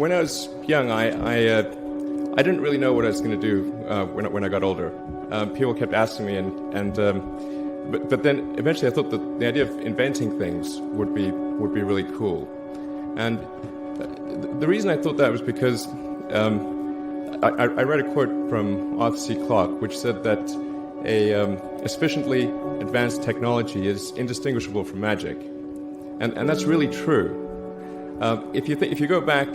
When I was young, I didn't really know what I was going to do when I got older. People kept asking me, but then eventually I thought that the idea of inventing things would be really cool. And the reason I thought that was because I read a quote from Arthur C. Clarke, which said that a sufficiently advanced technology is indistinguishable from magic, and that's really true. If you go back,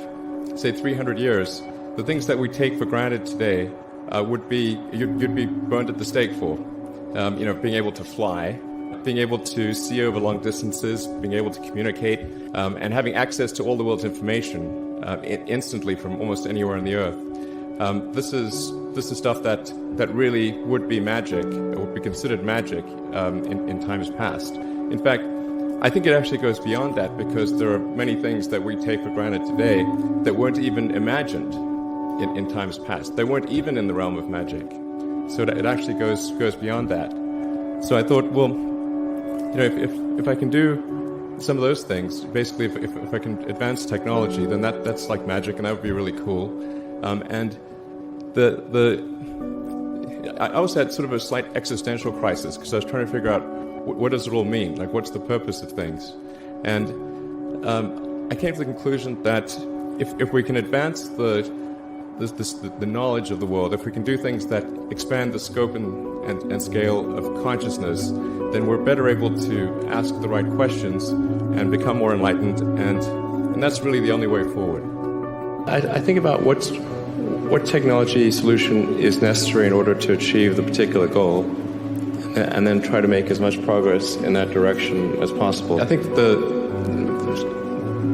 say 300 years, the things that we take for granted today you'd be burned at the stake for. Being able to fly, being able to see over long distances, being able to communicate, and having access to all the world's information instantly from almost anywhere on the earth. This is stuff that really would be magic, or would be considered magic in times past. In fact, I think it actually goes beyond that, because there are many things that we take for granted today that weren't even imagined in times past. They weren't even in the realm of magic. So it actually goes beyond that. So I thought, well, if I can do some of those things, basically if I can advance technology, then that's like magic, and that would be really cool. And I also had sort of a slight existential crisis, because I was trying to figure out what does it all mean? Like, what's the purpose of things? And I came to the conclusion that if we can advance the knowledge of the world, if we can do things that expand the scope and scale of consciousness, then we're better able to ask the right questions and become more enlightened, and that's really the only way forward. I think about what technology solution is necessary in order to achieve the particular goal, and then try to make as much progress in that direction as possible. I think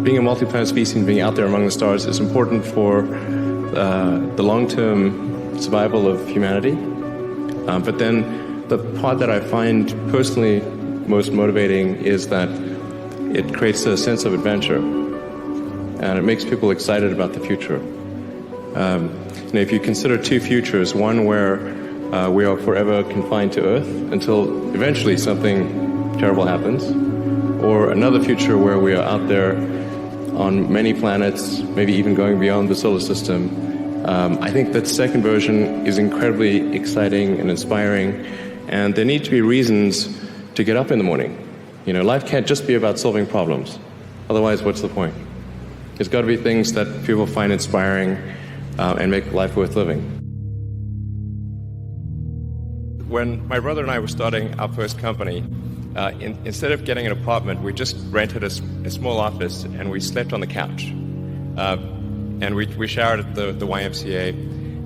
being a multi-planet species and being out there among the stars is important for the long-term survival of humanity. But then the part that I find personally most motivating is that it creates a sense of adventure, and it makes people excited about the future. If you consider two futures, one where we are forever confined to Earth until eventually something terrible happens, or another future where we are out there on many planets, maybe even going beyond the solar system. I think that second version is incredibly exciting and inspiring, and there need to be reasons to get up in the morning. Life can't just be about solving problems. Otherwise, what's the point? There's got to be things that people find inspiring and make life worth living. When my brother and I were starting our first company, instead of getting an apartment, we just rented a small office, and we slept on the couch. And we showered at the YMCA,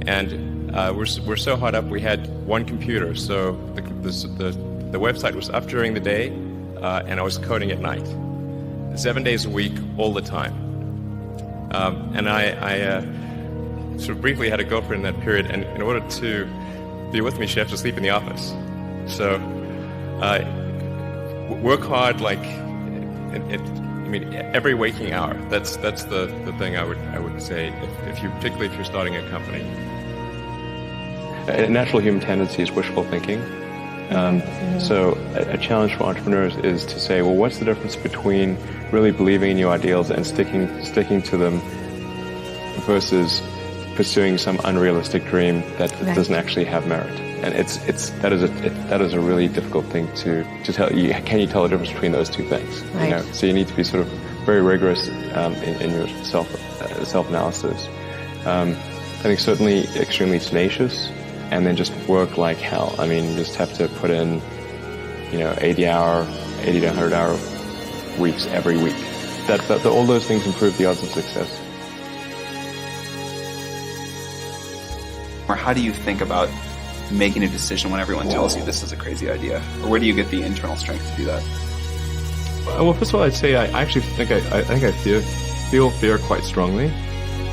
and we're so hot up we had one computer, so the website was up during the day, and I was coding at night, 7 days a week, all the time. And I sort of briefly had a girlfriend in that period, and in order to be with me, she had to sleep in the office. So work hard, like every waking hour. That's the thing I would say, particularly if you're starting a company. A natural human tendency is wishful thinking. So a challenge for entrepreneurs is to say, well, what's the difference between really believing in your ideals and sticking to them versus pursuing some unrealistic dream that doesn't actually have merit? And that is a really difficult thing to tell you. Can you tell the difference between those two things? Right. So you need to be sort of very rigorous in your self-analysis. I think certainly extremely tenacious, and then just work like hell. You just have to put in 80 to 100 hour weeks every week. All those things improve the odds of success. Or how do you think about making a decision when everyone tells you this is a crazy idea? Or where do you get the internal strength to do that? Well, first of all, I'd say I actually think I feel fear quite strongly.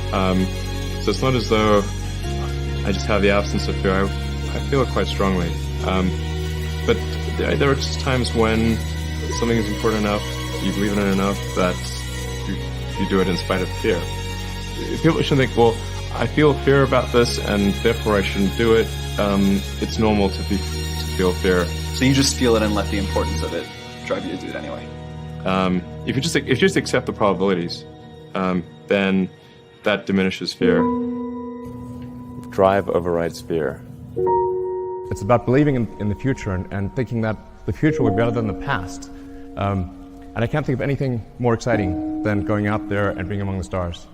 So it's not as though I just have the absence of fear. I feel it quite strongly. But there are just times when something is important enough, you believe in it enough, that you do it in spite of fear. People shouldn't think, well, I feel fear about this, and therefore I shouldn't do it. It's normal to feel fear. So you just feel it and let the importance of it drive you to do it anyway? If you just accept the probabilities, then That diminishes fear. Drive overrides fear. It's about believing in the future and thinking that the future will be better than the past. And I can't think of anything more exciting than going out there and being among the stars.